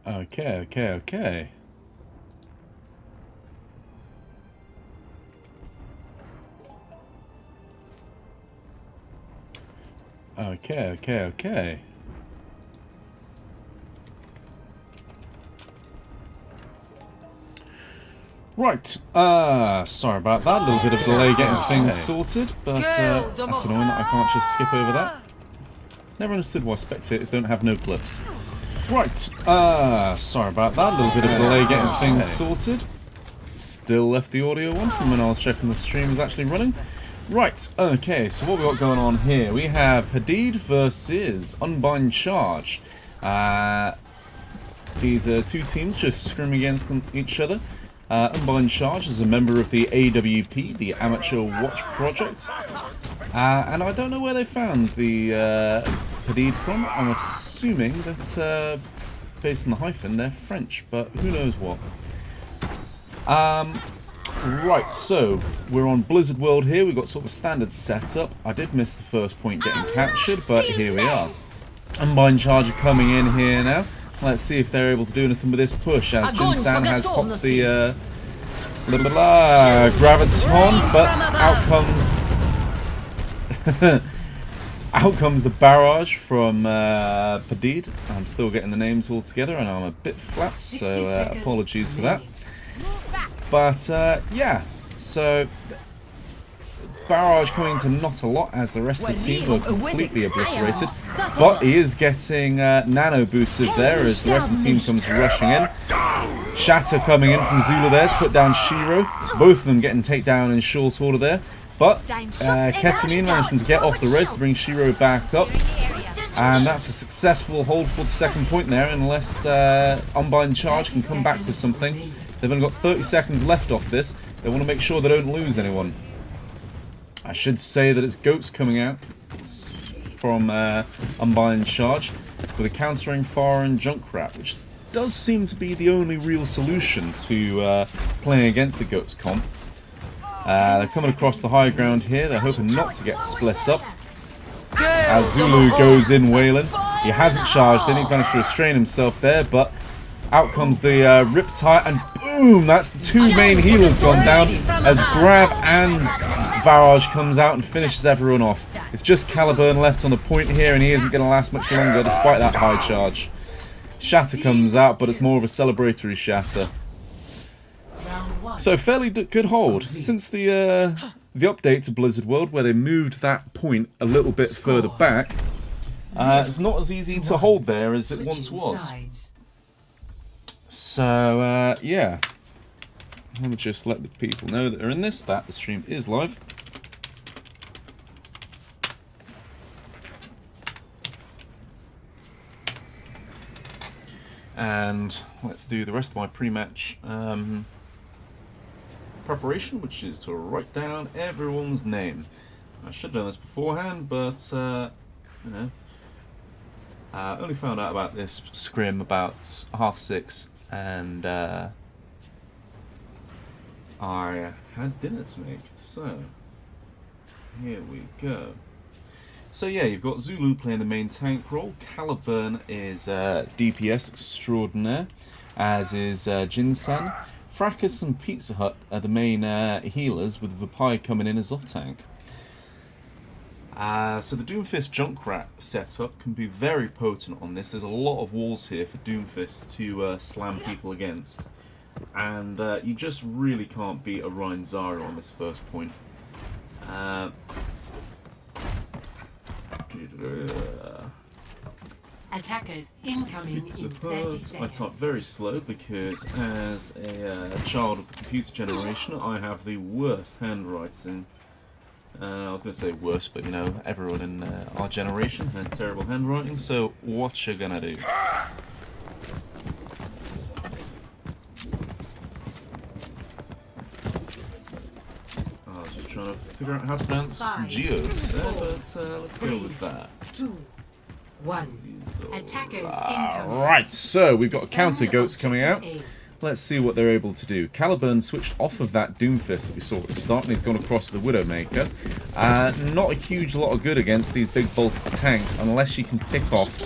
Okay, okay, okay. Okay, okay, okay. Right, sorry about that. A little bit of delay getting things sorted, but that's annoying that I can't just skip over that. Never understood why spectators don't have no clips. Right, sorry about that. A little bit of delay getting things sorted. Still left the audio on from when I was checking the stream was actually running. Right, okay, so what we got going on here? We have Padidé versus Unbind Charge. These are two teams just scrimming against each other. Unbind Charge is a member of the AWP, the Amateur Watch Project. And I don't know where they found the Padidé from. I'm assuming that, based on the hyphen, they're French, but who knows what. Right, so we're on Blizzard World here. We've got sort of a standard setup. I did miss the first point getting captured, but here we are. Unbind Charge are coming in here now. Let's see if they're able to do anything with this push, as Jinsan has popped the Graviton, but out comes the barrage from Padidé. I'm still getting the names all together, and I'm a bit flat, so apologies for that. But yeah, so barrage coming to not a lot as the rest of the team were completely obliterated. But he is getting nano boosted there as the rest of the team comes rushing in. Shatter coming in from Zulu there to put down Shiro. Both of them getting takedown in short order there. But Ketamine managing to get off the res to bring Shiro back up. And that's a successful hold for the second point there, unless Unbind Charge can come back with something. They've only got 30 seconds left off this. They want to make sure they don't lose anyone. I should say that it's Goats coming out from Unbind Charge with a countering Fire and Junkrat, which does seem to be the only real solution to playing against the Goats comp. They're coming across the high ground here. They're hoping not to get split up. As Zulu goes in wailing. He hasn't charged in. He's managed to restrain himself there, but out comes the Riptide, and boom! That's the two main healers gone down as Grav and Varaj comes out and finishes everyone off. It's just Caliburn left on the point here, and he isn't going to last much longer despite that high charge. Shatter comes out, but it's more of a celebratory Shatter. So fairly good hold since the update to Blizzard World, where they moved that point a little bit further back. It's not as easy to hold there as it once was. So yeah, let me just let the people know that are in this that the stream is live. And let's do the rest of my pre-match preparation, which is to write down everyone's name. I should have done this beforehand, but you know, I only found out about this scrim about 6:30, and I had dinner to make. So here we go. So yeah, you've got Zulu playing the main tank role. Caliburn is DPS extraordinaire, as is Jinsan. Fracas and Pizza Hut are the main healers, with Vapai coming in as off-tank. So the Doomfist Junkrat setup can be very potent on this. There's a lot of walls here for Doomfist to slam people against. And you just really can't beat a Ryan Zara on this first point. Attackers incoming in 30 seconds. I type very slow because as a child of the computer generation, I have the worst handwriting. I was going to say worst, but you know, everyone in our generation has terrible handwriting, so what you gonna do? I was just trying to figure out how to pronounce geos there, but let's go with that. 2, 1. Attackers incoming. Right, so we've got counter goats coming out. Let's see what they're able to do. Caliburn switched off of that Doomfist that we saw at the start, and he's gone across to the Widowmaker. Not a huge lot of good against these big bolted tanks, unless you can pick off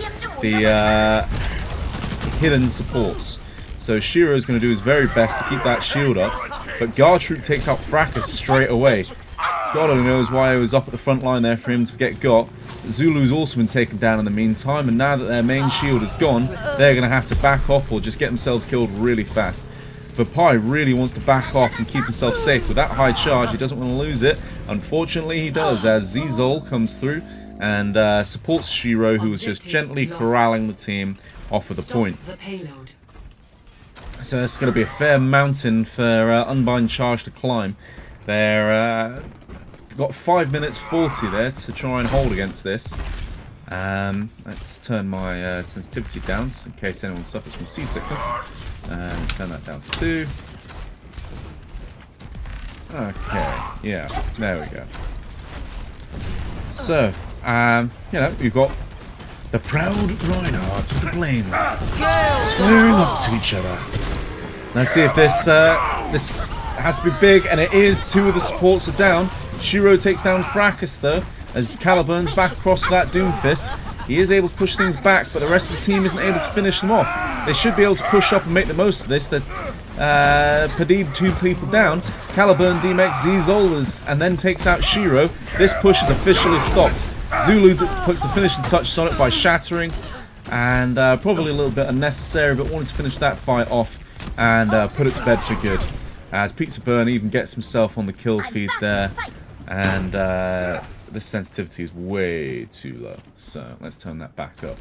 the hidden supports. So Shiro is going to do his very best to keep that shield up, but Gartroop takes out Fracas straight away. God only knows why he was up at the front line there for him to get got. Zulu's also been taken down in the meantime, and now that their main shield is gone, they're going to have to back off or just get themselves killed really fast. Vapai really wants to back off and keep himself safe. With that high charge, he doesn't want to lose it. Unfortunately, he does, as Zizol comes through and supports Shiro, who was just gently corralling the team off of the point. So it's going to be a fair mountain for Unbind Charge to climb. They're got 5 minutes 40 there to try and hold against this. Let's turn my sensitivity down in case anyone suffers from seasickness. Let's turn that down to 2. Okay, yeah, there we go. So, you know, we've got the proud Reinhardts of the Plains squaring up to each other. Let's see if this has to be big, and it is. 2 of the supports are down. Shiro takes down Fracas though, as Caliburn's back across for that Doomfist. He is able to push things back, but the rest of the team isn't able to finish them off. They should be able to push up and make the most of this. Padidé 2 people down. Caliburn DMX Zizol and then takes out Shiro. This push is officially stopped. Zulu puts the finishing touch on it by shattering, and probably a little bit unnecessary, but wanted to finish that fight off and put it to bed for good. As Pizza Burn even gets himself on the kill feed there, and this sensitivity is way too low, so let's turn that back up.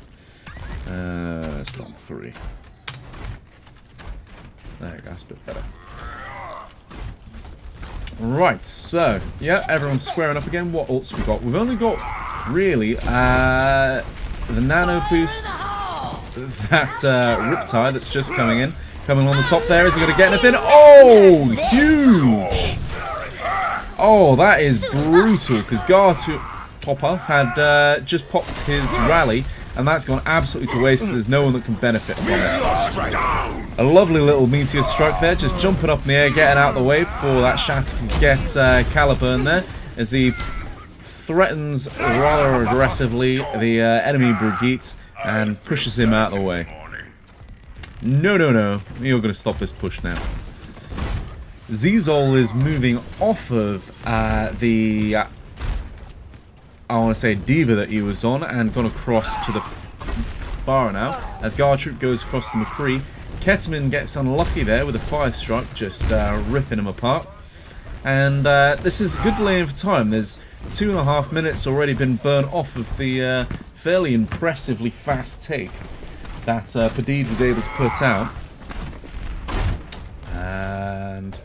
Let's put on 3. There we go, that's a bit better. Right, so yeah, everyone's squaring up again. What ults we got? We've only got really the nano boost, that Riptide that's just coming in. Coming on the top there, is he going to get anything? Oh, huge! Oh, that is brutal, because Topper had just popped his rally, and that's gone absolutely to waste because there's no one that can benefit from it. A lovely little meteor strike there, just jumping up in the air, getting out of the way before that shatter can get Caliburn there, as he threatens rather aggressively the enemy Brigitte and pushes him out of the way. No, no, no. You're going to stop this push now. Zizol is moving off of the, I want to say, Diva that he was on, and gone across to the bar now, as Gartroop goes across to McCree. Ketamine gets unlucky there with a fire strike, just ripping him apart. And this is a good delay for time. There's 2.5 minutes already been burnt off of the fairly impressively fast take that Padidé was able to put out. And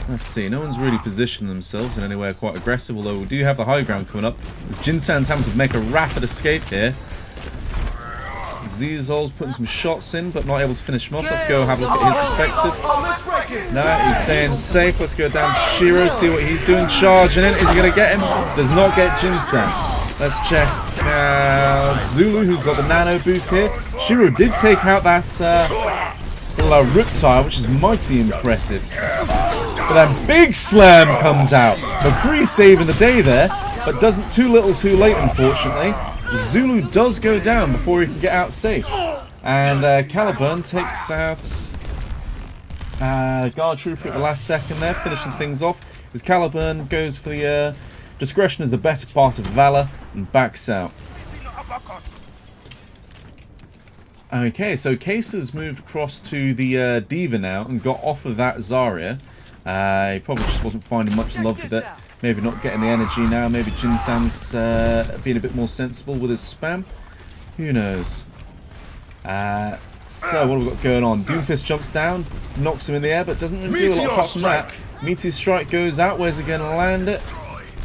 let's see, no one's really positioned themselves in anywhere quite aggressive, although we do have the high ground coming up. As Jinsan's having to make a rapid escape here. Zizol's putting some shots in, but not able to finish him off. Let's go have a look at his perspective. No, he's staying safe. Let's go down to Shiro, see what he's doing. Charging in. Is he going to get him? Does not get Jinsan. Let's check out Zulu, who's got the nano boost here. Shiro did take out that Riptide, which is mighty impressive. But then Big Slam comes out. McCree saving the day there, but doesn't too little too late, unfortunately. Zulu does go down before he can get out safe. And Caliburn takes out Gartroop at the last second there, finishing things off. As Caliburn goes for the discretion is the better part of valor and backs out. Okay, so Case has moved across to the Diva now and got off of that Zarya. He probably just wasn't finding much love with it. Maybe not getting the energy now. Maybe Jinsan's being a bit more sensible with his spam. Who knows? So what have we got going on? Doomfist jumps down, knocks him in the air, but doesn't really do a lot apart from that. Meteor Strike goes out. Where's he going to land it?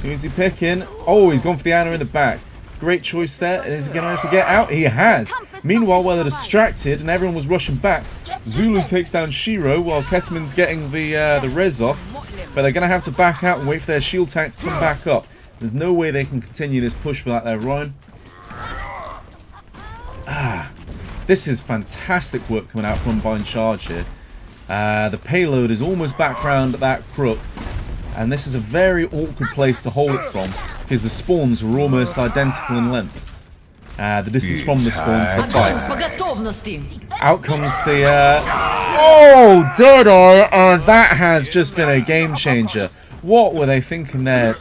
Who's he picking? Oh, he's gone for the Ana in the back. Great choice there. Is he going to have to get out? He has. Meanwhile, while they're distracted and everyone was rushing back, Zulu takes down Shiro while Ketamine's getting the res off. But they're going to have to back out and wait for their shield tank to come back up. There's no way they can continue this push without their Ryan. This is fantastic work coming out from Unbind Charge here. The payload is almost back round that crook. And this is a very awkward place to hold it from, because the spawns were almost identical in length. The distance from the spawns to the fight. Out comes the... Oh, Dodo! That has just been a game changer. What were they thinking there?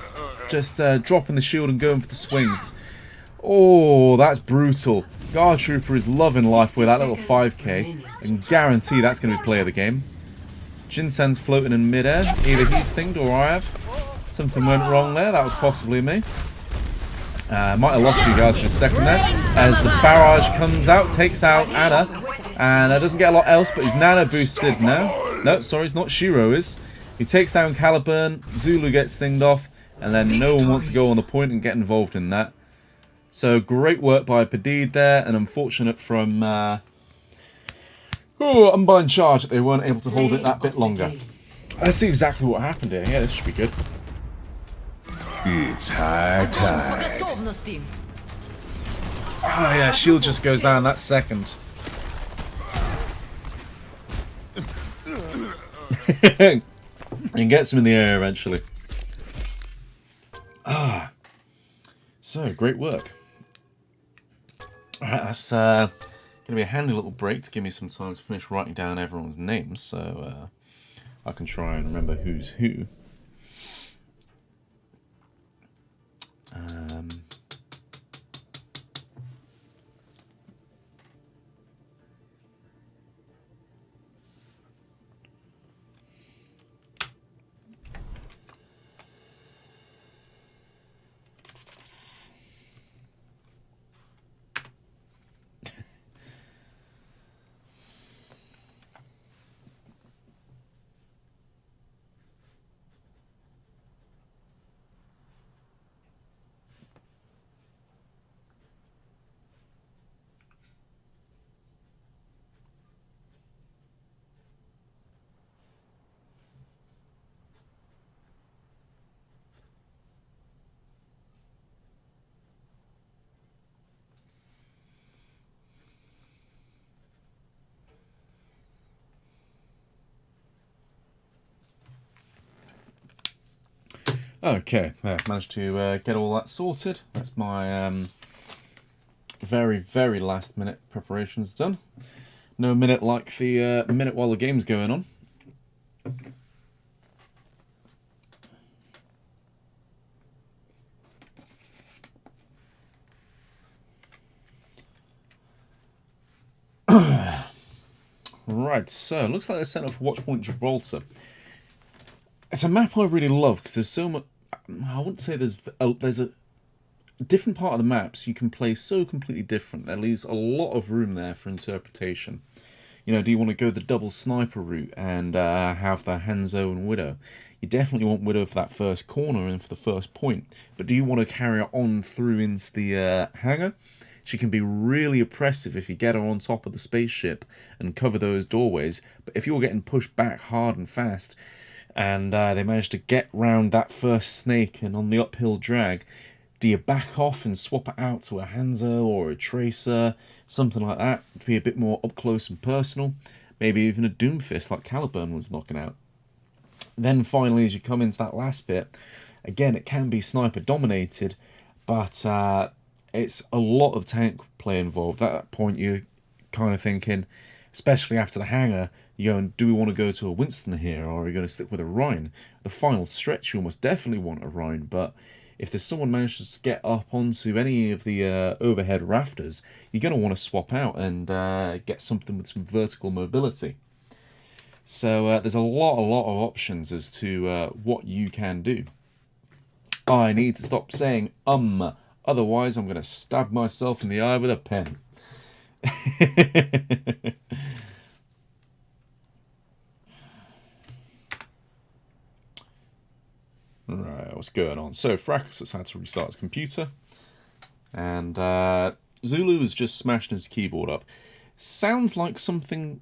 Just dropping the shield and going for the swings. Oh, that's brutal. Guard Trooper is loving life with that little 5k. And guarantee that's going to be play of the game. Jinsen's floating in midair. Either he's thinged or I have. Something went wrong there. That was possibly me. Might have lost you guys for a second there. As the barrage comes out, takes out Anna. And doesn't get a lot else, but he's nano boosted now. No, sorry, it's not. Shiro is. He takes down Caliburn. Zulu gets thinged off. And then no one wants to go on the point and get involved in that. So great work by Padidé there. And unfortunate from... Unbind charge that they weren't able to hold it that bit longer. Let's see exactly what happened here. Yeah, this should be good. It's high tide. Oh yeah, shield just goes down that second. And gets him in the air eventually. So, great work. Alright, that's going to be a handy little break to give me some time to finish writing down everyone's names, so I can try and remember who's who. Okay, there, managed to get all that sorted. That's my very, very last minute preparations done. No minute like the minute while the game's going on. Right, so it looks like they're set up for Watchpoint Gibraltar. It's a map I really love because there's so much. I wouldn't say there's a different part of the maps you can play so completely different. There leaves a lot of room there for interpretation. You know, do you want to go the double sniper route and have the Hanzo and Widow? You definitely want Widow for that first corner and for the first point. But do you want to carry her on through into the hangar? She can be really oppressive if you get her on top of the spaceship and cover those doorways. But if you're getting pushed back hard and fast, and they manage to get round that first snake and on the uphill drag, do you back off and swap it out to a Hanzo or a Tracer, something like that, to be a bit more up close and personal? Maybe even a Doomfist like Caliburn was knocking out. Then finally, as you come into that last bit, again, it can be sniper dominated, but it's a lot of tank play involved. At that point, you're kind of thinking, especially after the hangar, you're going, do we want to go to a Winston here, or are we going to stick with a Rhine? The final stretch, you almost definitely want a Rhine, but if there's someone manages to get up onto any of the overhead rafters, you're going to want to swap out and get something with some vertical mobility. So there's a lot of options as to what you can do. I need to stop saying otherwise I'm going to stab myself in the eye with a pen. Right, what's going on? So Fracas has had to restart his computer, and Zulu has just smashed his keyboard up. Sounds like something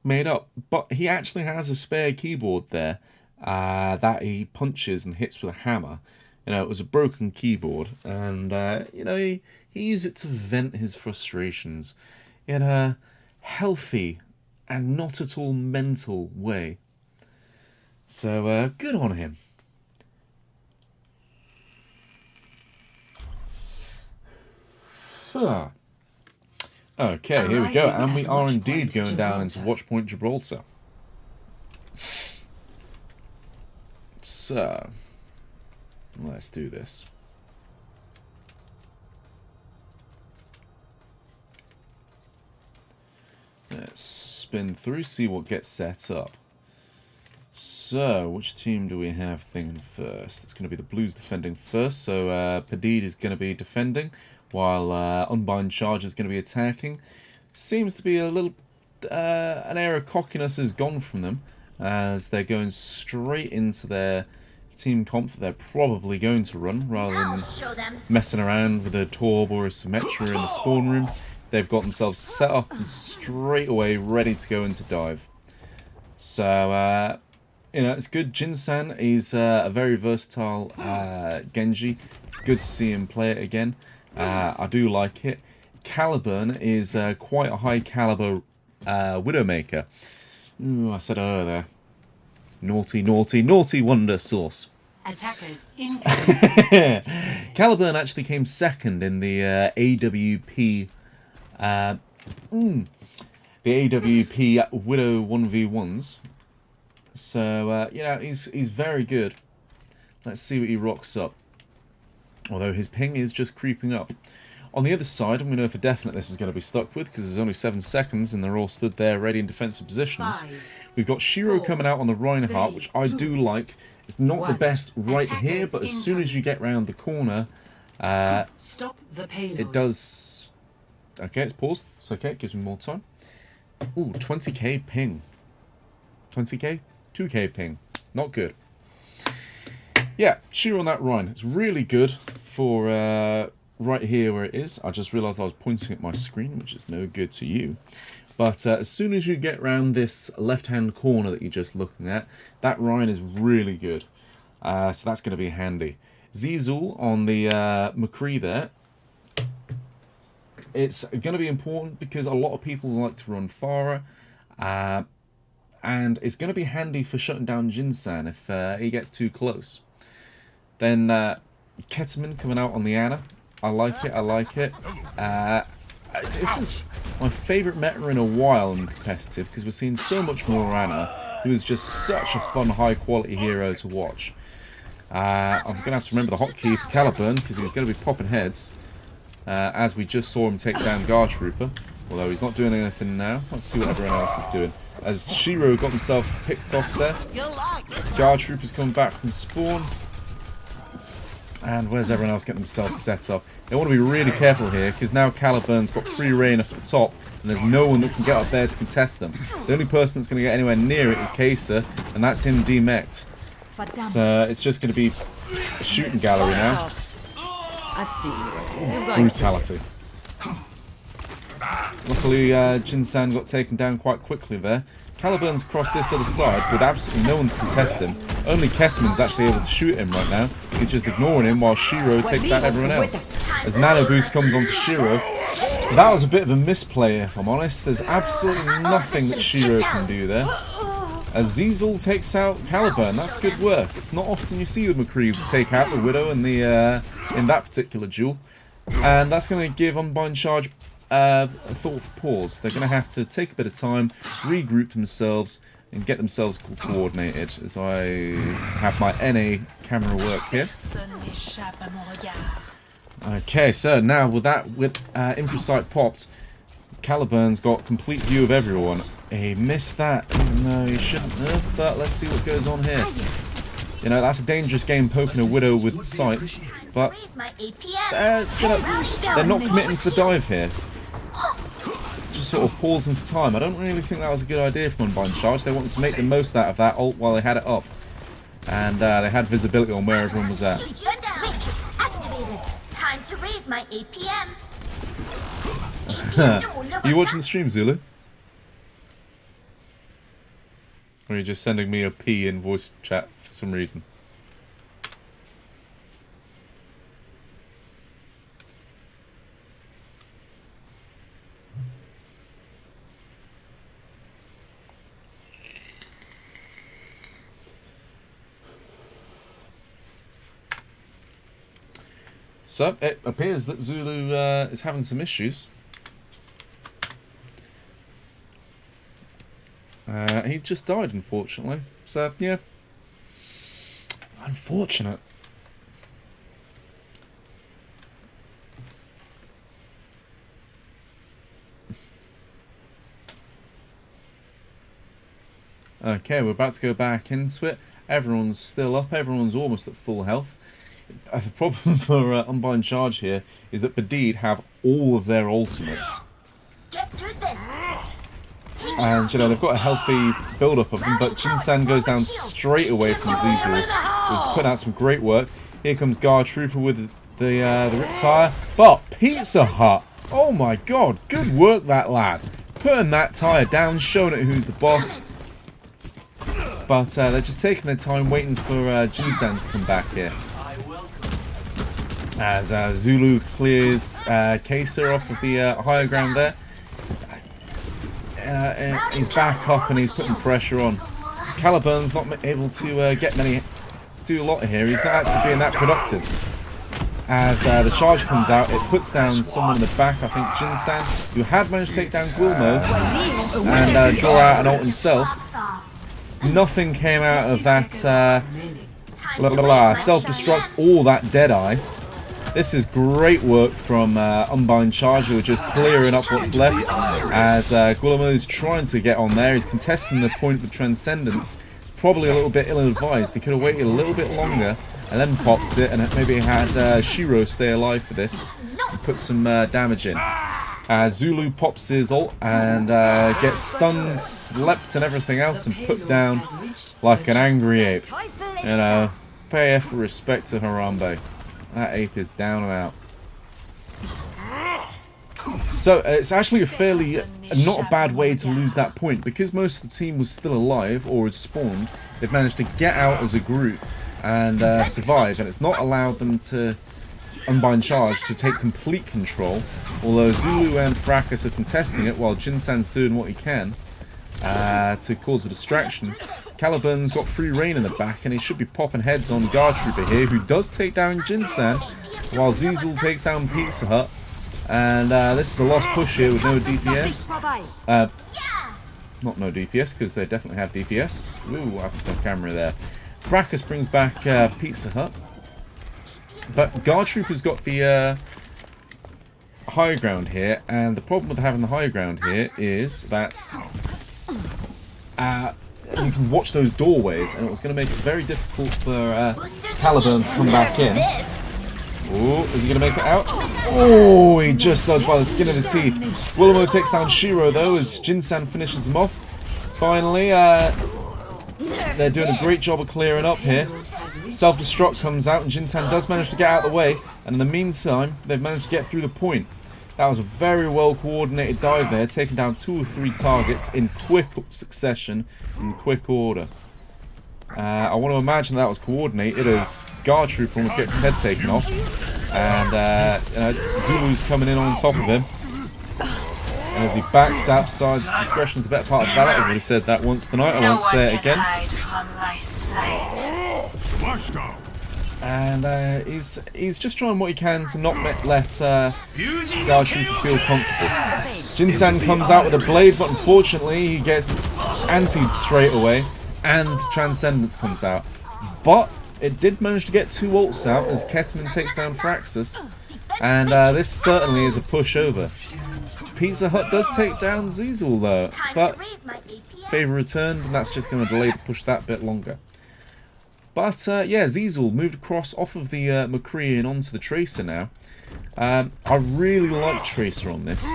made up, but he actually has a spare keyboard there that he punches and hits with a hammer. You know, it was a broken keyboard, and you know, he used it to vent his frustrations in a healthy and not at all mental way. So good on him. Okay, here we go, Arriving and we at are Watch indeed Point going down into Gibraltar. Watchpoint Gibraltar. So, let's do this. Let's spin through, see what gets set up. So, which team do we have thinking first? It's going to be the Blues defending first, so Padidé is going to be defending, while Unbind Charge is going to be attacking. Seems to be a little... an air of cockiness has gone from them, as they're going straight into their team comp that they're probably going to run, rather than messing around with a Torb or a Symmetra in the spawn room. They've got themselves set up and straight away ready to go into dive. So, you know, it's good. Jinsan is a very versatile Genji. It's good to see him play it again. I do like it. Caliburn is quite a high caliber Widowmaker. Ooh, I said there. Naughty, naughty, naughty wonder sauce. Attackers incoming. Caliburn actually came second in the AWP. The AWP Widow 1v1s. So, you know, he's very good. Let's see what he rocks up. Although his ping is just creeping up. On the other side, and we know for definite this is going to be stuck with, because there's only 7 seconds and they're all stood there ready in defensive positions. We've got Shiro coming out on the Reinhardt, which I do like. It's not the best right here, but as soon as you get round the corner, Stop the payload. it does... Okay, it's paused. It's okay, it gives me more time. Ooh, 20k ping. 20k? 2k ping. Not good. Yeah, Shiro on that Rhine. It's really good for right here where it is. I just realised I was pointing at my screen, which is no good to you. But as soon as you get round this left-hand corner that you're just looking at, that Rhine is really good. So that's going to be handy. Zizul on the McCree there. It's going to be important because a lot of people like to run Farah. And it's going to be handy for shutting down Jinsan if he gets too close. Then Ketamine coming out on the Ana. I like it, I like it. This is my favourite meta in a while in competitive, because we're seeing so much more Ana, who is just such a fun, high-quality hero to watch. I'm going to have to remember the hotkey for Caliburn, because he's going to be popping heads, as we just saw him take down Guard Trooper, although he's not doing anything now. Let's see what everyone else is doing. As Shiro got himself picked off there. Guard Trooper's coming back from spawn. And where's everyone else getting themselves set up? They want to be really careful here, because now Caliburn's got free reign up the top, and there's no one that can get up there to contest them. The only person that's going to get anywhere near it is Kaiser, and that's him demeched. So it's just going to be a shooting gallery now. Brutality. Luckily, Jinsan got taken down quite quickly there. Caliburn's crossed this other side with absolutely no one to contest him. Only Ketamine's actually able to shoot him right now. He's just ignoring him while Shiro takes out everyone else. As Nano Boost comes onto Shiro, that was a bit of a misplay if I'm honest. There's absolutely nothing that Shiro can do there. As Zizul takes out Caliburn, that's good work. It's not often you see the McCree take out the Widow in the in that particular duel. And that's going to give Unbind Charge a thought for pause. They're going to have to take a bit of time, regroup themselves, and get themselves coordinated. As I have my NA camera work here. Okay, so now with Infrasight popped, Caliburn's got complete view of everyone. He missed that, even though he shouldn't have. But let's see what goes on here. You know, that's a dangerous game, poking a Widow with sights. But you know, they're not committing to the dive here. Just sort of pausing for time. I don't really think that was a good idea from Unbind Charge. They wanted to make the most out of that ult while they had it up. And they had visibility on where everyone was at. Time to raise my APM. Are you watching the stream, Zulu? Or are you just sending me a P in voice chat for some reason? So, it appears that Zulu is having some issues. He just died, unfortunately. So, yeah. Unfortunate. Okay, we're about to go back into it. Everyone's still up. Everyone's almost at full health. The problem for Unbind Charge here is that Padidé have all of their ultimates. Get through this. And, you know, they've got a healthy build-up of them, but Jinsan goes down straight away from Zizul, who's putting out some great work. Here comes Guard Trooper with the Riptire. But Pizza Hut, oh my god, good work that lad. Putting that tire down, showing it who's the boss. But they're just taking their time waiting for Jinsan to come back here. As Zulu clears Kaser off of the higher ground there. He's back up and he's putting pressure on. Caliburn's not able to do a lot here. He's not actually being that productive. As the charge comes out, it puts down someone in the back, I think Jinsan, who had managed to take down Guilmo and draw out an ult himself. Nothing came out of that self-destruct or that Deadeye. This is great work from Unbind Charge, who are just clearing up what's left. As Guillermo's trying to get on there, he's contesting the point with Transcendence. Probably a little bit ill-advised. He could have waited a little bit longer and then popped it, and maybe had Shiro stay alive for this and put some damage in. Zulu pops his ult and gets stunned, slept, and everything else, and put down like an angry ape. You know, pay F for respect to Harambe. That ape is down and out. So it's actually not a bad way to lose that point, because most of the team was still alive or had spawned. They've managed to get out as a group and survive, and it's not allowed them to Unbind Charge to take complete control. Although Zulu and Fracas are contesting it while Jinsan's doing what he can to cause a distraction. Caliburn's got free reign in the back, and he should be popping heads on Guard Trooper here, who does take down Jinsan, while Zizul takes down Pizza Hut. And this is a lost push here with no DPS. Not no DPS, because they definitely have DPS. Ooh, what happened to my camera there? Fracas brings back Pizza Hut. But Guard Trooper's got the high ground here, and the problem with having the high ground here is that you can watch those doorways, and it was going to make it very difficult for Caliburn to come back in. Oh, is he going to make it out? Oh, he just does by the skin of his teeth. Willemo takes down Shiro, though, as Jinsan finishes him off. Finally, they're doing a great job of clearing up here. Self-destruct comes out, and Jinsan does manage to get out of the way, and in the meantime, they've managed to get through the point. That was a very well-coordinated dive there, taking down 2 or 3 targets in quick succession, in quick order. I want to imagine that was coordinated, as Guard Trooper almost gets his head taken off, and Zulu's coming in on top of him. And as he backs out, decides discretion's the better part of valor. I've already said that once tonight, I won't say it again. And he's just trying what he can to not let Guard Trooper feel comfortable. Jinsan comes out with a blade, but unfortunately he gets antied straight away, and Transcendence comes out. But it did manage to get 2 ults out as Ketman takes down Fraxus, and this certainly is a pushover. Pizza Hut does take down Zizul though, but favor returned, and that's just going to delay the push that bit longer. But yeah, Zizul moved across off of the McCree and onto the Tracer now. I really like Tracer on this.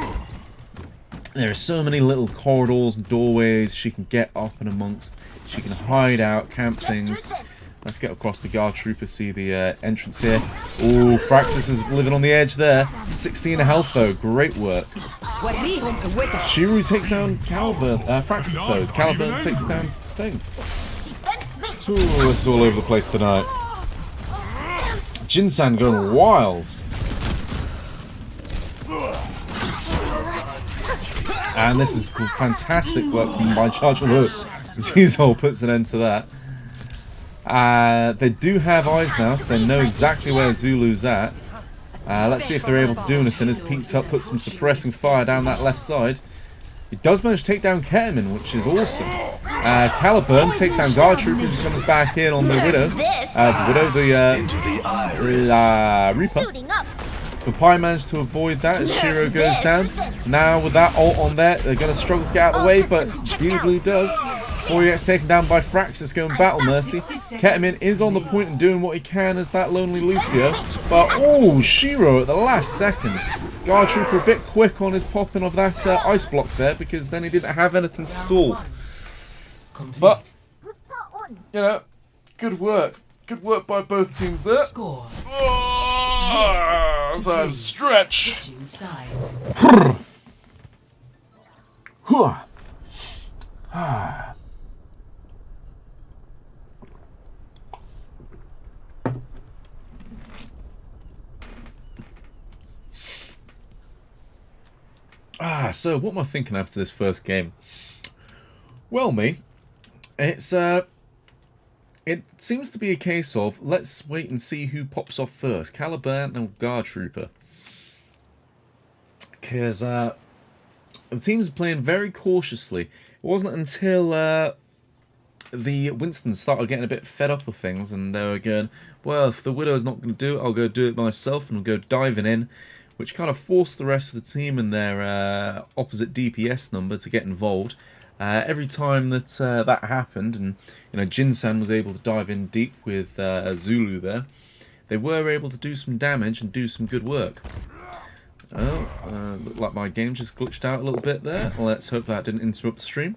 There are so many little corridors and doorways she can get up and amongst. She can hide out, camp things. Let's get across to Guard Trooper, see the entrance here. Ooh, Fraxus is living on the edge there. 16 health though, great work. Shiru takes down Fraxus though, as Caliburn takes down Thing. Ooh, this is all over the place tonight. Jinsan going wild. And this is fantastic work by Charge. Look, Zizul puts an end to that. They do have eyes now, so they know exactly where Zulu's at. Let's see if they're able to do anything as Pizza Hut puts some suppressing fire down that left side. He does manage to take down Ketamine, which is awesome. Caliburn takes down Guard Troopers and comes back in on the Widow. The Reaper. Suiting up. Papai managed to avoid that as Shiro goes down. Now with that ult on there, they're going to struggle to get out of the way, but Buglu does. Before he gets taken down by Frax, let's go and battle Mercy. Ketamine is on the point and doing what he can as that lonely Lucio. But, oh, Shiro at the last second. Guard Trooper a bit quick on his popping of that ice block there, because then he didn't have anything to stall. But, you know, good work. Good work by both teams there. Score. As I stretch. Switching sides. So what am I thinking after this first game? Well, it seems to be a case of let's wait and see who pops off first, Caliburn or Guard Trooper. Because the teams are playing very cautiously. It wasn't until the Winstons started getting a bit fed up with things, and they were going, well, if the Widow's not going to do it, I'll go do it myself, and we'll go diving in, which kind of forced the rest of the team and their opposite DPS number to get involved. Every time that that happened, and Jin-san was able to dive in deep with Zulu there, they were able to do some damage and do some good work. Oh, looked like my game just glitched out a little bit there. Let's hope that didn't interrupt the stream.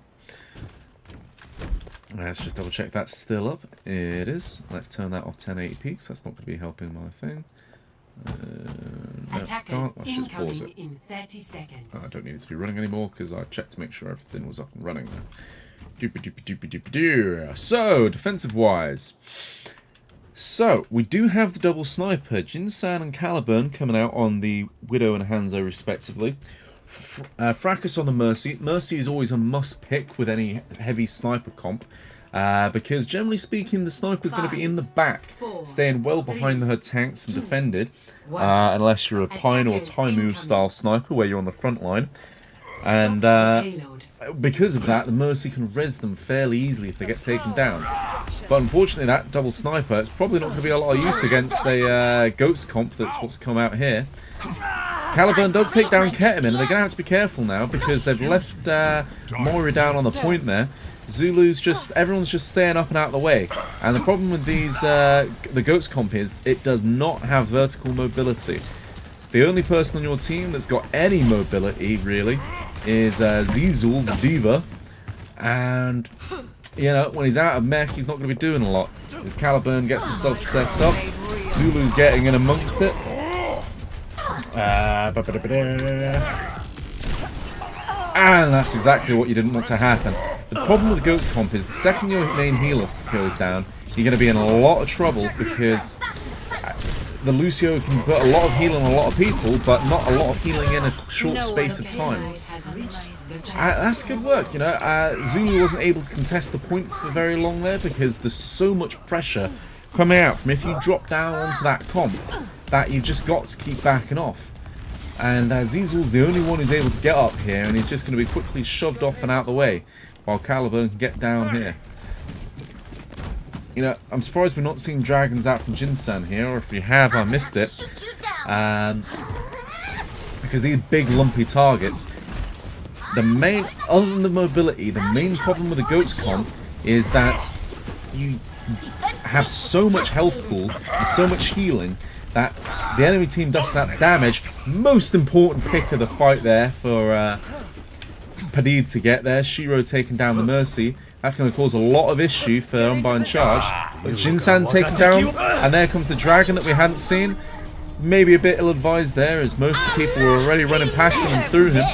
Let's just double check that's still up. It is. Let's turn that off 1080p because that's not going to be helping my thing. No, Attackers let's just pause it. in 30 seconds. I don't need it to be running anymore because I checked to make sure everything was up and running there. So, defensive wise. So, we do have the double sniper, Jin-san and Caliburn coming out on the Widow and Hanzo respectively. Fracas on the Mercy. Mercy is always a must pick with any heavy sniper comp. Because generally speaking, the sniper's going to be in the back, staying well behind her tanks and defended, unless you're a Pine or Taimu style sniper where you're on the front line. And because of that, the Mercy can res them fairly easily if they get taken down. But unfortunately, that double sniper, it's probably not going to be a lot of use against a Goats comp that's what's come out here. Caliburn does take down Ketamine, and they're going to have to be careful now because they've left Moira down on the point there. Everyone's just staying up and out of the way. And the problem with these, the Goats comp is, it does not have vertical mobility. The only person on your team that's got any mobility, really, is Zizul, the Diva. And, when he's out of mech, he's not going to be doing a lot. As Caliburn gets himself set up, Zulu's getting in amongst it. And that's exactly what you didn't want to happen. The problem with the Goats comp is the second your main healer goes down, you're going to be in a lot of trouble because the Lucio can put a lot of healing on a lot of people, but not a lot of healing in a short space of time. That's good work, Zulu wasn't able to contest the point for very long there because there's so much pressure coming out from if you drop down onto that comp that you've just got to keep backing off. And Zizul's the only one who's able to get up here, and he's just going to be quickly shoved off and out of the way, while Caliburn can get down here. I'm surprised we're not seeing dragons out from Jin-san here, or if we have, I missed it. Because these big lumpy targets, other than the mobility, the main problem with the Goats comp is that you have so much health pool and so much healing that the enemy team does that damage. Most important pick of the fight there for Padidé to get there. Shiro taking down the Mercy. That's going to cause a lot of issue for Unbind charge. But Jin-san taken down, and there comes the dragon that we hadn't seen. Maybe a bit ill-advised there, as most of the people were already running past him and through him.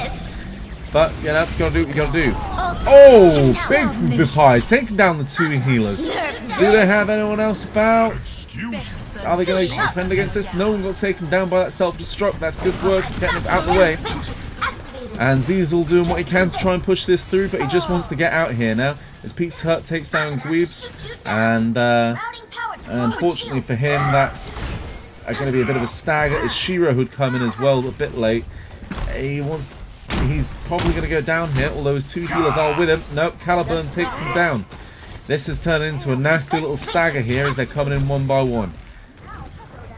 But, you gotta do what you gotta do. Oh, big from Vipai, taking down the two healers. Do they have anyone else about? Are they going to defend against this? No one got taken down by that self-destruct. That's good work, getting him out of the way. And Zizul doing what he can to try and push this through, but he just wants to get out here now. As Pete's Hurt takes down Gweebs, and unfortunately for him, that's going to be a bit of a stagger. As Shiro who'd come in as well, a bit late. He wants to he's probably going to go down here, although his 2 healers are with him. Nope, Caliburn takes them down. This is turning into a nasty little stagger here as they're coming in one by one.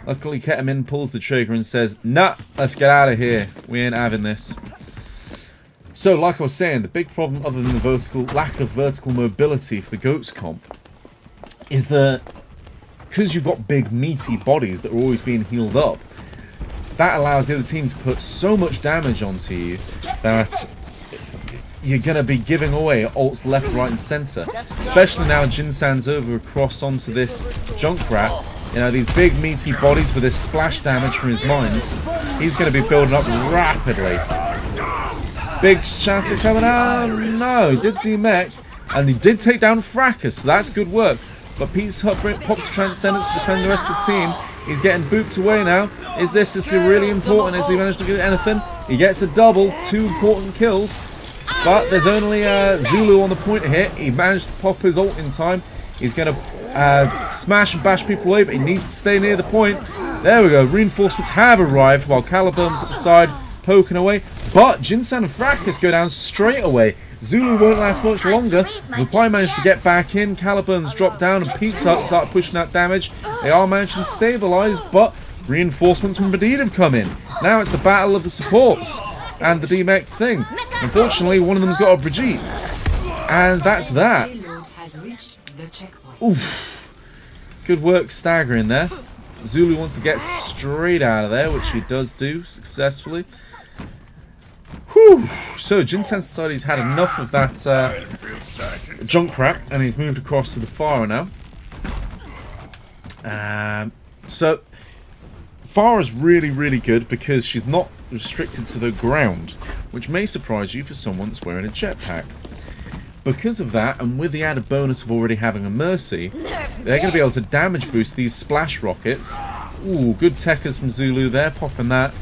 Luckily, Ketamine pulls the trigger and says, nah, let's get out of here. We ain't having this. So, like I was saying, the big problem other than the lack of vertical mobility for the Goats comp is that because you've got big, meaty bodies that are always being healed up, that allows the other team to put so much damage onto you that you're going to be giving away ults left, right, and centre. Especially now Jinsan's over across onto this Junkrat. You know, these big, meaty bodies with this splash damage from his mines. He's going to be building up rapidly. Big shatter coming out. No, he did demech. And he did take down Fracas, so that's good work. But Pete's Hut pops the Transcendence to defend the rest of the team. He's getting booped away now. Is this really important? Has he managed to get anything? He gets a double, 2 important kills. But there's only Zulu on the point here. He managed to pop his ult in time. He's going to smash and bash people away, but he needs to stay near the point. There we go. Reinforcements have arrived while Caliburn's at the side poking away. But Jinsan and Fracas go down straight away. Zulu won't last much longer. Reply managed to get back in. Caliburn's dropped down and Pete's Hut start pushing out damage. They are managing to stabilise, but reinforcements from Padidé have come in. Now it's the battle of the supports and the demech thing. Unfortunately, one of them's got a Brigitte. And that's that. Oof. Good work staggering there. Zulu wants to get straight out of there, which he does do successfully. Whew. So Jinsan's decided he's had enough of that Junkrat, and he's moved across to the Farah now. So Farah's really, really good because she's not restricted to the ground, which may surprise you for someone that's wearing a jetpack. Because of that, and with the added bonus of already having a Mercy, they're going to be able to damage boost these splash rockets. Ooh, good techers from Zulu there, popping that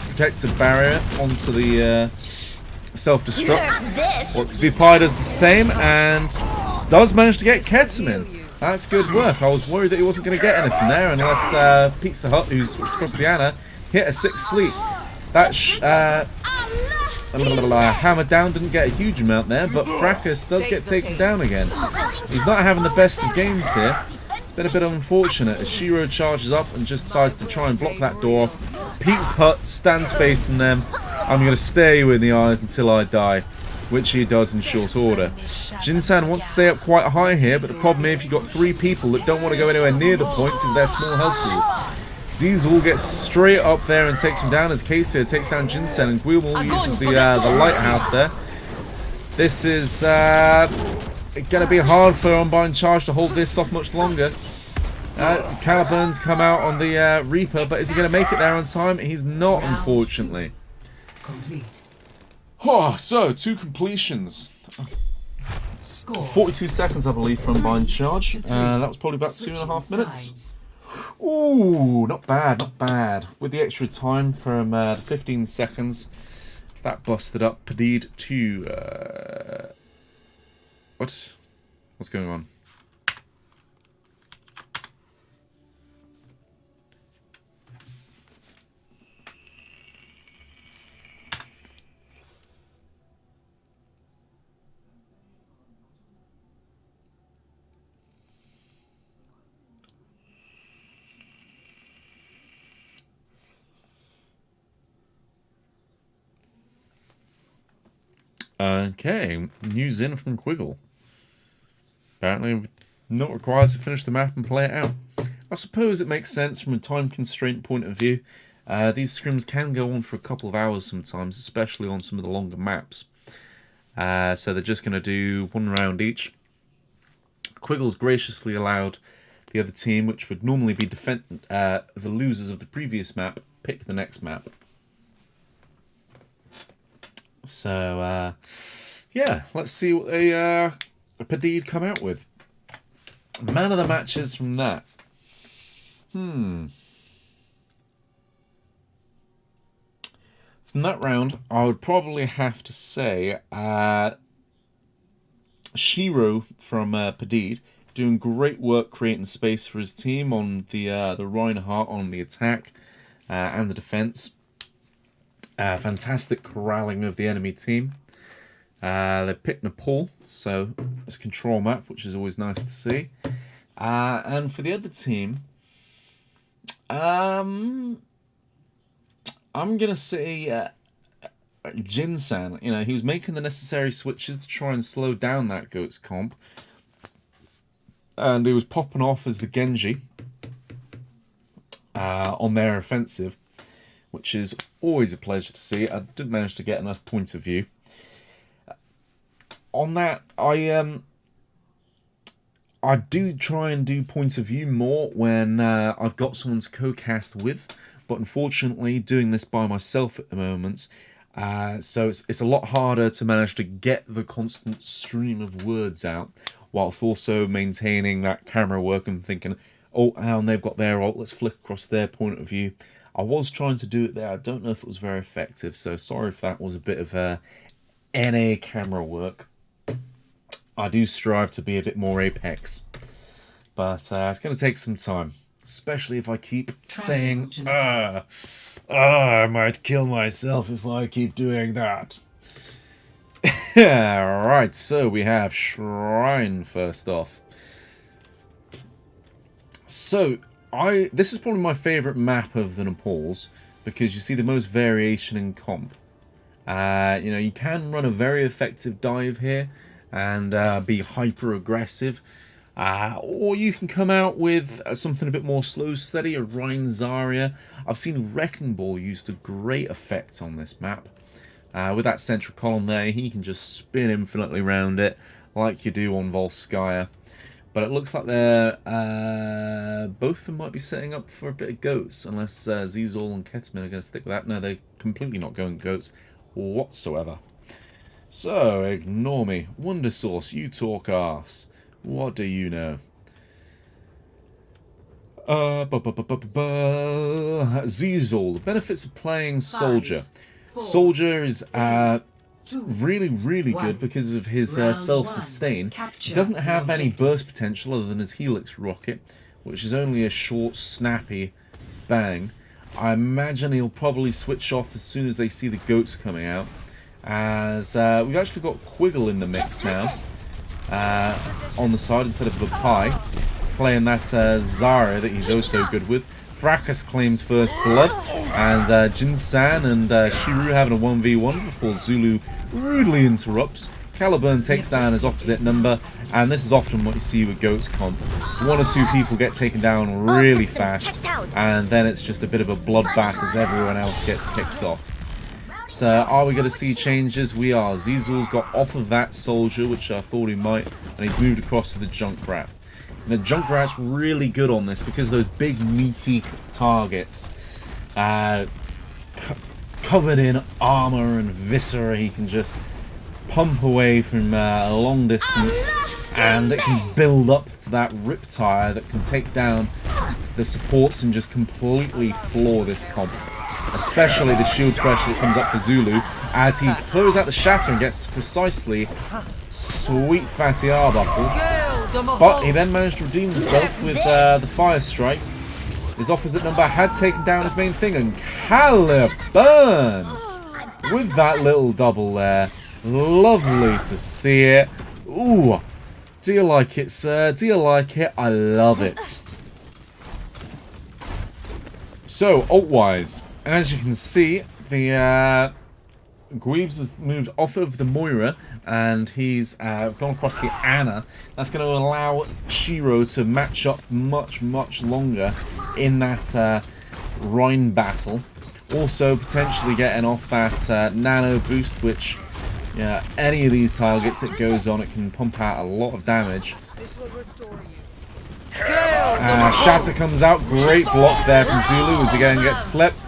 protective barrier onto the self-destruct. Well, Vipai does the same and does manage to get Ketamine. That's good work. I was worried that he wasn't going to get anything there unless Pizza Hut, who's switched across the Ana, hit a 6 sleep. That hammer down didn't get a huge amount there, but Fracas does get taken down again. He's not having the best of games here. It's been a bit unfortunate as Shiro charges up and just decides to try and block that door off. Pete's Hut stands facing them. I'm going to stare you in the eyes until I die, which he does in short order. Jinsan wants to stay up quite high here, but the problem is if you've got 3 people that don't want to go anywhere near the point because they're small health pools. Zizul gets straight up there and takes him down as Case here takes down Jinsen, and Guilmore uses the lighthouse there. This is going to be hard for Unbind Charge to hold this off much longer. Caliburn's come out on the Reaper, but is he going to make it there on time? He's not, unfortunately. Oh, so 2 completions. Score 42 seconds, I believe, for Unbind Charge. That was probably about 2.5 minutes. Ooh, not bad, not bad. With the extra time from the 15 seconds, that busted up Padidé to... What? What's going on? Okay, news in from Quiggle. Apparently not required to finish the map and play it out. I suppose it makes sense from a time constraint point of view. These scrims can go on for a couple of hours sometimes, especially on some of the longer maps. So they're just going to do 1 round each. Quiggle's graciously allowed the other team, which would normally be the losers of the previous map, pick the next map. So, yeah, let's see what Padidé come out with. Man of the matches from that. From that round, I would probably have to say Shiro from Padidé, doing great work creating space for his team on the Reinhardt on the attack and the defense. Fantastic corralling of the enemy team. They picked Nepal, so it's a control map, which is always nice to see. And for the other team, I'm gonna say Jinsan. You know, he was making the necessary switches to try and slow down that Goats comp, and he was popping off as the Genji on their offensive, which is always a pleasure to see. I did manage to get enough point of view. On that, I do try and do point of view more when I've got someone to co-cast with, but unfortunately doing this by myself at the moment, so it's a lot harder to manage to get the constant stream of words out, whilst also maintaining that camera work and thinking, oh, and they've got their ult, let's flick across their point of view. I was trying to do it there, I don't know if it was very effective, so sorry if that was a bit of NA camera work. I do strive to be a bit more Apex, but it's going to take some time, especially if I keep saying, I might kill myself if I keep doing that. Right, so we have Shrine first off. So, this is probably my favourite map of the Nepals, because you see the most variation in comp. You know, you can run a very effective dive here, and be hyper aggressive, or you can come out with something a bit more slow steady, a Rhine Zarya. I've seen Wrecking Ball used a great effect on this map. With that central column there, he can just spin infinitely around it like you do on Volskaya. But it looks like they're both of them might be setting up for a bit of Goats, unless Zizol and Ketman are going to stick with that. No, they're completely not going Goats whatsoever. So, ignore me. Wonder Source, you talk arse. What do you know? Zizol, the benefits of playing Soldier. Soldier is really, really good because of his self-sustain. He doesn't have any burst potential other than his Helix rocket, which is only a short, snappy bang. I imagine he'll probably switch off as soon as they see the Goats coming out. As we've actually got Quiggle in the mix now, on the side instead of Vapai, playing that Zarya that he's also good with. Fracas claims first blood, and Jinsan and Shiru having a 1v1 before Zulu rudely interrupts. Caliburn takes down his opposite number, and this is often what you see with Goats comp. One or two people get taken down really fast, and then it's just a bit of a bloodbath as everyone else gets picked off. So, are we going to see changes? We are. Zizul's got off of that Soldier, which I thought he might, and he's moved across to the Junkrat. And the Junkrat's really good on this because those big meaty targets, covered in armor and viscera, he can just pump away from a long distance, and it can build up to that Riptire that can take down the supports and just completely floor this comp. Especially the shield pressure that comes up for Zulu as he throws out the Shatter and gets precisely sweet fatty Arbuckle. But he then managed to redeem himself with the Fire Strike. His opposite number had taken down his main thing, and Caliburn with that little double there. Lovely to see it. Ooh, do you like it, sir? Do you like it? I love it. So, ult-wise, as you can see, the Guibs has moved off of the Moira, and he's gone across the Ana. That's going to allow Shiro to match up much, much longer in that Rhine battle. Also, potentially getting off that Nano boost, which, yeah, any of these targets it goes on, it can pump out a lot of damage. This will restore you. Shatter comes out, great block there from Zulu as again gets slept.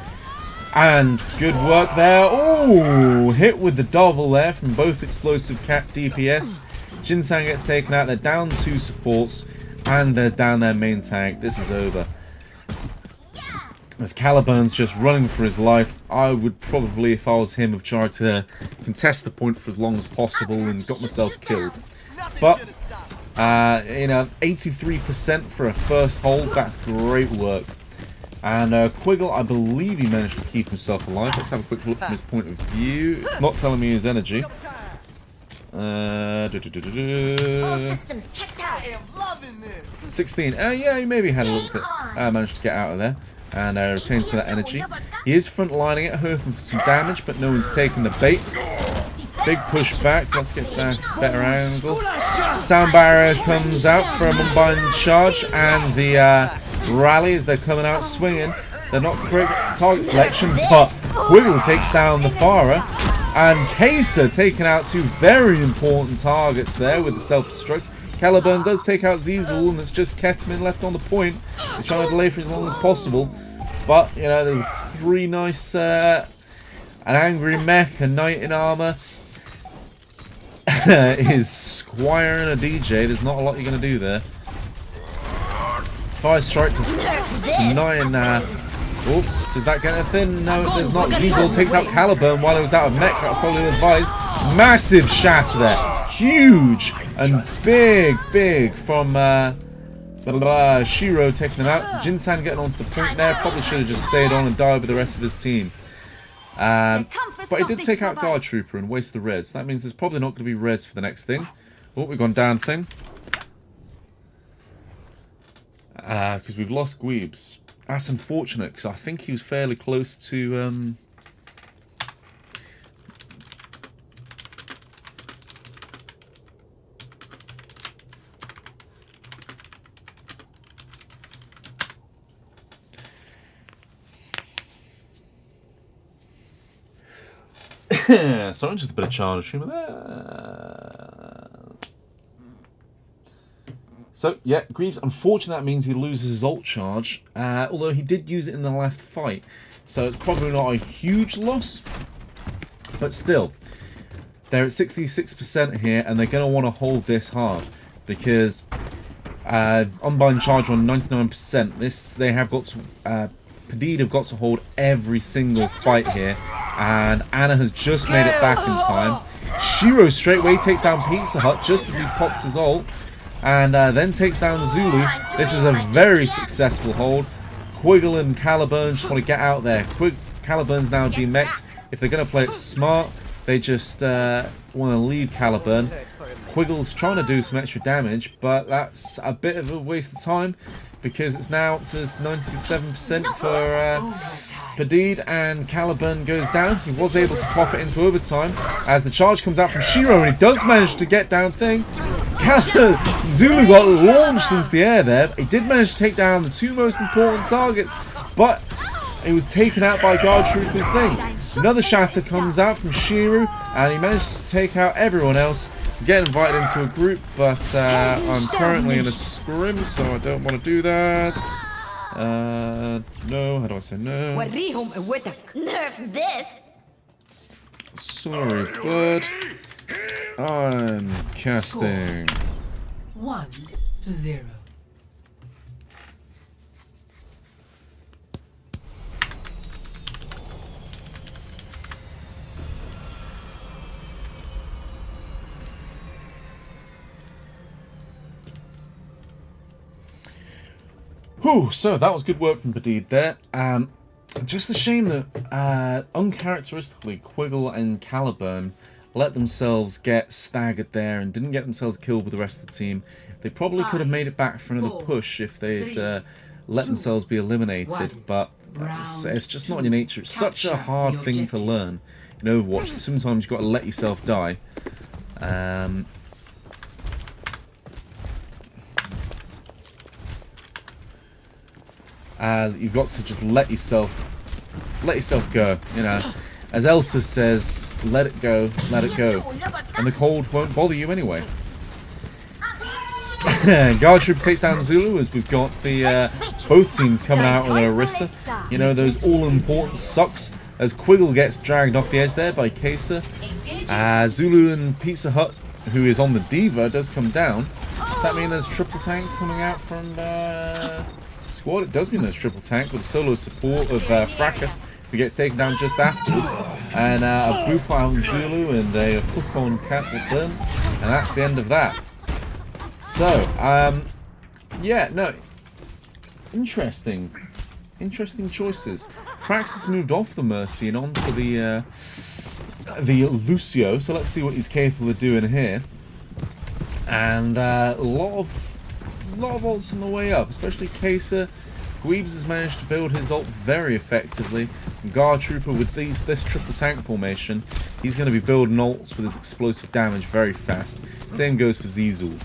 And good work there. Oh, hit with the double there from both explosive cat DPS. Jinsan gets taken out. They're down 2 supports, and they're down their main tank. This is over. As Caliburn's just running for his life, I would probably, if I was him, have tried to contest the point for as long as possible and got myself killed. But, you know, 83% for a first hold, that's great work. And Quiggle, I believe he managed to keep himself alive. Let's have a quick look from his point of view. It's not telling me his energy. All systems checked out. 16. Yeah, he maybe had a little bit. Managed to get out of there. And retains some of that energy. He is front lining it, hoping for some damage, but no one's taking the bait. Big push back. Let's get that better angle. Sound barrier comes out from Unbind charge, and the rallies, they're coming out swinging. They're not great target selection, but Quiggle takes down the Farah, and Kesa taking out two very important targets there with the self-destruct. Caliburn does take out Zizul, and it's just Ketamine left on the point. He's trying to delay for as long as possible, but you know, there's three nice, an angry mech, a knight in armor. Is Squire and a DJ. There's not a lot you're going to do there. Fire strike to 9. Oh, does that get anything? No, it does not. Zizul takes out Caliburn while he was out of mech. I'll probably advise. Massive shatter there. Huge and big from Shiro taking them out. Jinsan getting onto the point there. Probably should have just stayed on and died with the rest of his team. But he did take out Guard Trooper and waste the res. That means there's probably not going to be res for the next thing. Oh, we've gone down thing. Because we've lost Gweebs. That's unfortunate, because I think he was fairly close to... Sorry, just a bit of childish humour there. So, yeah, Greaves, unfortunately that means he loses his ult charge, although he did use it in the last fight, so it's probably not a huge loss, but still, they're at 66% here, and they're going to want to hold this hard, because Unbind charge on 99%, they have got to, Padidé have got to hold every single fight here, and Anna has just made it back in time. Shiro straight away takes down Pizza Hut just as he pops his ult, and then takes down Zulu. This is a very successful hold. Quiggle and Caliburn just want to get out there. Caliburn's now demeched. If they're going to play it smart, they just want to leave Caliburn. Quiggle's trying to do some extra damage, but that's a bit of a waste of time, because it's now up to 97% for Padidé, and Caliburn goes down. He was able to pop it into overtime as the charge comes out from Shiro, and he does manage to get down thing. Zulu got launched into the air there. He did manage to take down the two most important targets, but he was taken out by Guard Trooper's thing. Another shatter comes out from Shiro, and he managed to take out everyone else. Get invited into a group, but I'm currently in a scrim, so I don't want to do that. No, how do I say no? Nerf this. Sorry, bud. I'm casting. 1-0. Whew, so that was good work from Padidé there. Just a shame that uncharacteristically Quiggle and Caliburn let themselves get staggered there and didn't get themselves killed with the rest of the team. They probably could have made it back for another push if they'd let themselves be eliminated, but it's just not in your nature. It's such a hard thing to learn in Overwatch. Sometimes you've got to let yourself die. You've got to just let yourself go, you know. As Elsa says, let it go, and the cold won't bother you anyway. Guard Trooper takes down Zulu as we've got the both teams coming out with an Orisa. You know, those all-important sucks as Quiggle gets dragged off the edge there by Kesa. Zulu and Pizza Hut, who is on the Diva, does come down. Does that mean there's triple tank coming out from squad? It does mean there's triple tank with solo support of Fracas, who gets taken down just afterwards, and a boop on Zulu and a hook on Cat with them, and that's the end of that. So, yeah, no, interesting. Interesting choices. Frax has moved off the Mercy and onto the Lucio, so let's see what he's capable of doing here. And a lot of ults on the way up, especially Kaiser. Gweebs has managed to build his ult very effectively. And Guard Trooper with this triple tank formation, he's going to be building ults with his explosive damage very fast. Same goes for Zizul.